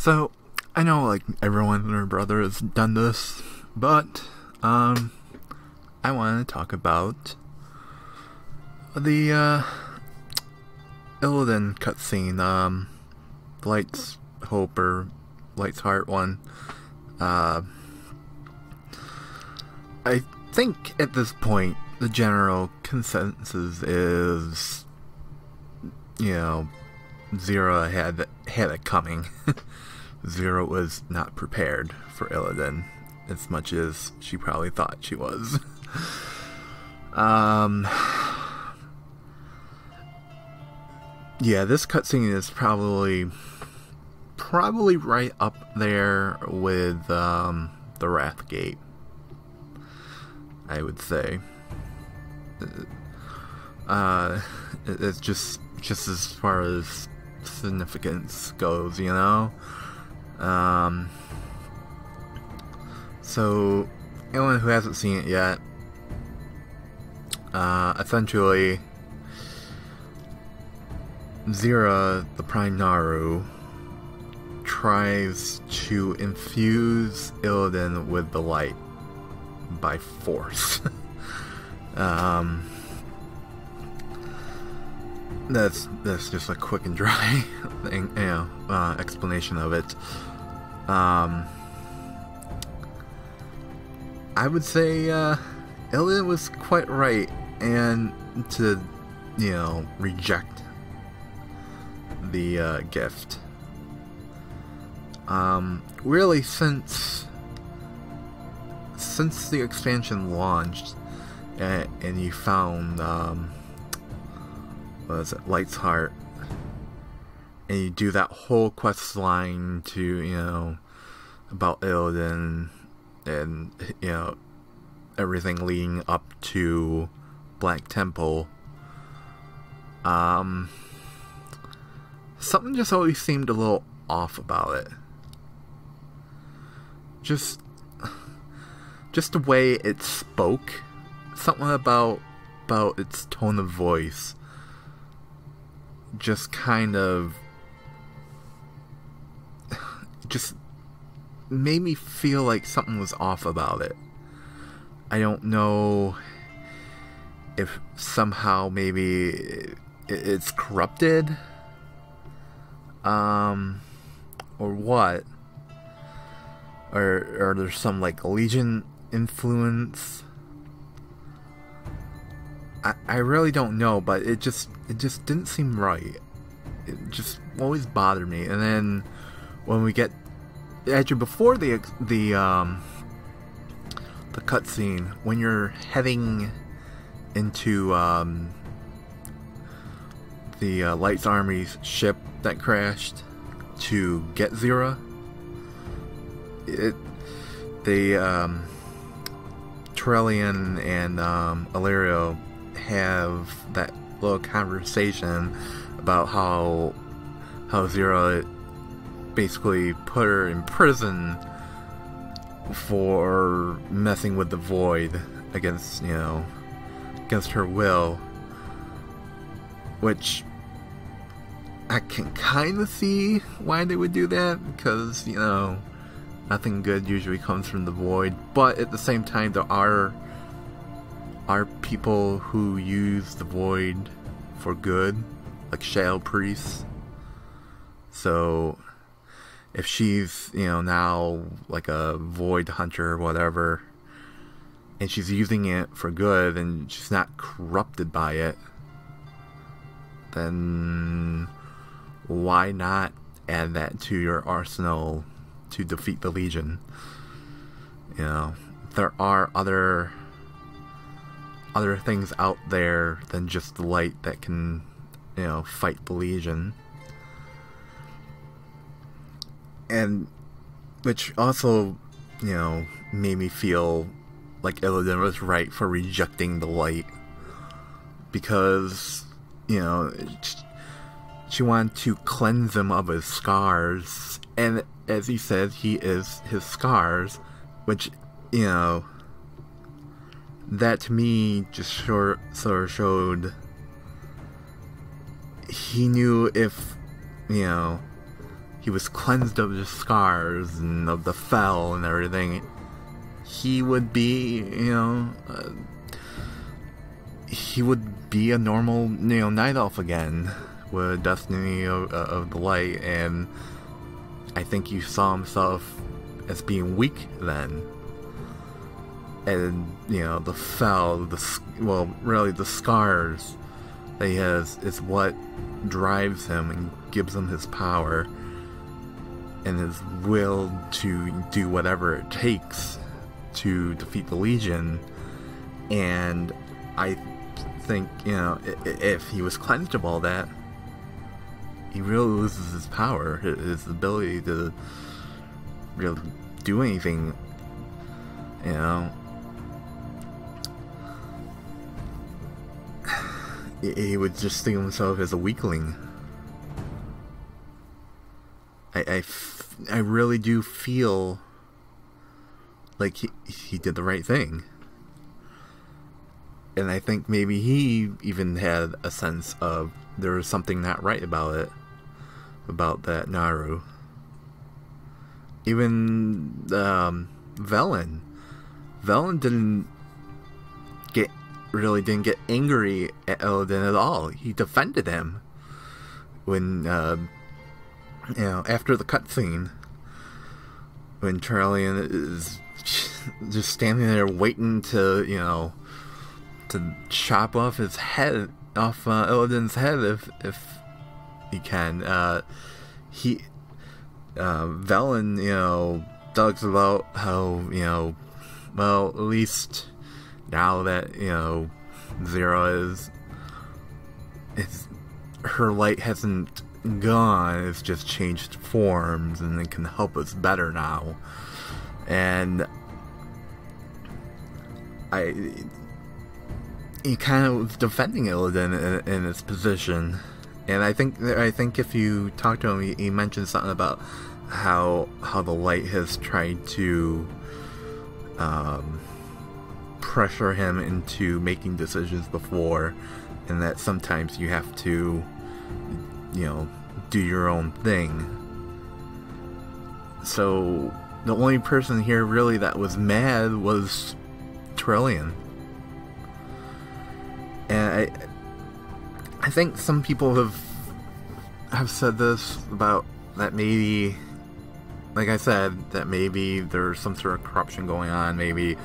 So, I know, like, everyone and their brother has done this, but, I want to talk about the, Illidan cutscene, Light's Hope, or Light's Heart one. I think at this point, the general consensus is, you know, Xura had it coming. Xura was not prepared for Illidan as much as she probably thought she was. Yeah, this cutscene is probably right up there with the Wrath Gate, I would say. It's just as far as significance goes, you know? So, anyone who hasn't seen it yet, essentially, Xura, the Prime Naru, tries to infuse Illidan with the light by force. That's just a quick and dry thing, you know, explanation of it. I would say Illidan was quite right, and to, you know, reject the gift. Really, since the expansion launched, and you found what is it, Light's Heart, and you do that whole quest line to, you know, about Illidan, and, you know, everything leading up to Black Temple, something just always seemed a little off about it. Just the way it spoke, something about its tone of voice just kind of just made me feel like something was off about it. I don't know if somehow maybe it's corrupted, or what, or there's some like Legion influence. I really don't know, but it just didn't seem right. It just always bothered me. And then when we get actually before the cutscene, when you're heading into the Light's Army's ship that crashed to get Xura, Trellian and Illyrio have that little conversation about how Xura basically put her in prison for messing with the Void against, you know, against her will, which I can kind of see why they would do that, because, you know, nothing good usually comes from the Void, but at the same time there are people who use the Void for good, like Shadow Priests. So if she's, you know, now like a Void hunter or whatever, and she's using it for good and she's not corrupted by it, then why not add that to your arsenal to defeat the Legion? You know, there are other things out there than just the light that can, you know, fight the Legion. And which also, you know, made me feel like Illidan was right for rejecting the light, because, you know, she wanted to cleanse him of his scars, and as he said, he is his scars, which, you know, that to me just sort of showed he knew if, you know, he was cleansed of the scars and of the fel and everything, he would be, he would be a normal, night elf again with destiny of the light. And I think he saw himself as being weak then. And, the fel, really the scars that he has is what drives him and gives him his power and his will to do whatever it takes to defeat the Legion. And I think, if he was cleansed of all that, he really loses his power, his ability to really do anything, He would just think of himself as a weakling. I really do feel like he did the right thing. And I think maybe he even had a sense of there was something not right about it, about that Naru. Even Velen didn't get angry at Illidan at all. He defended him when after the cutscene, when Turalyon is just standing there waiting to chop off his head, off Illidan's head if he can. Velen, talks about how, well, at least now that, Xura is her light hasn't gone, it's just changed forms and it can help us better now. And he kind of was defending Illidan in his position. And I think if you talk to him, he mentioned something about how the light has tried to pressure him into making decisions before, and that sometimes you have to, do your own thing. So the only person here really that was mad was Turalyon. And I think some people have said this about that maybe, like I said, that maybe there's some sort of corruption going on. Maybe,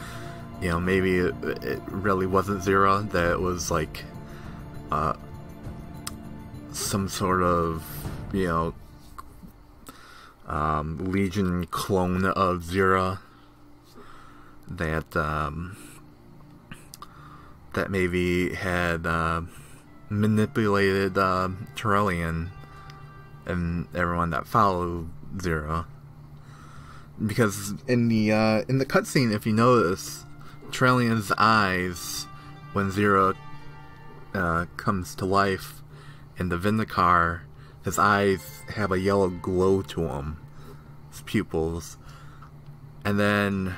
maybe it really wasn't Xura, that it was like some sort of, Legion clone of Xura that maybe had manipulated Turalyon and everyone that followed Xura. Because in the cutscene, if you notice, Turalyon's eyes, when Xura comes to life in the Vindicar, his eyes have a yellow glow to them, his pupils. And then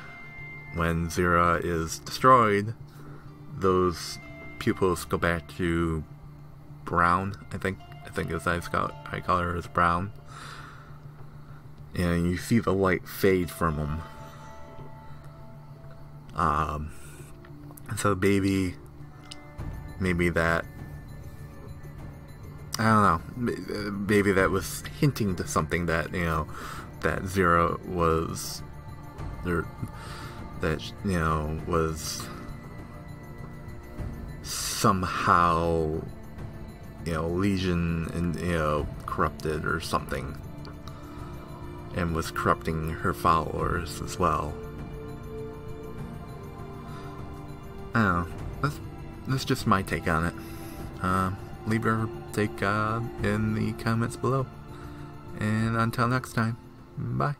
when Xura is destroyed, those pupils go back to brown. I think his eye color is brown. And you see the light fade from him. So maybe that, I don't know, maybe that was hinting to something that, that Xura was, was somehow, Legion and, corrupted or something, and was corrupting her followers as well. I don't know. That's just my take on it. Leave your take in the comments below. And until next time, bye.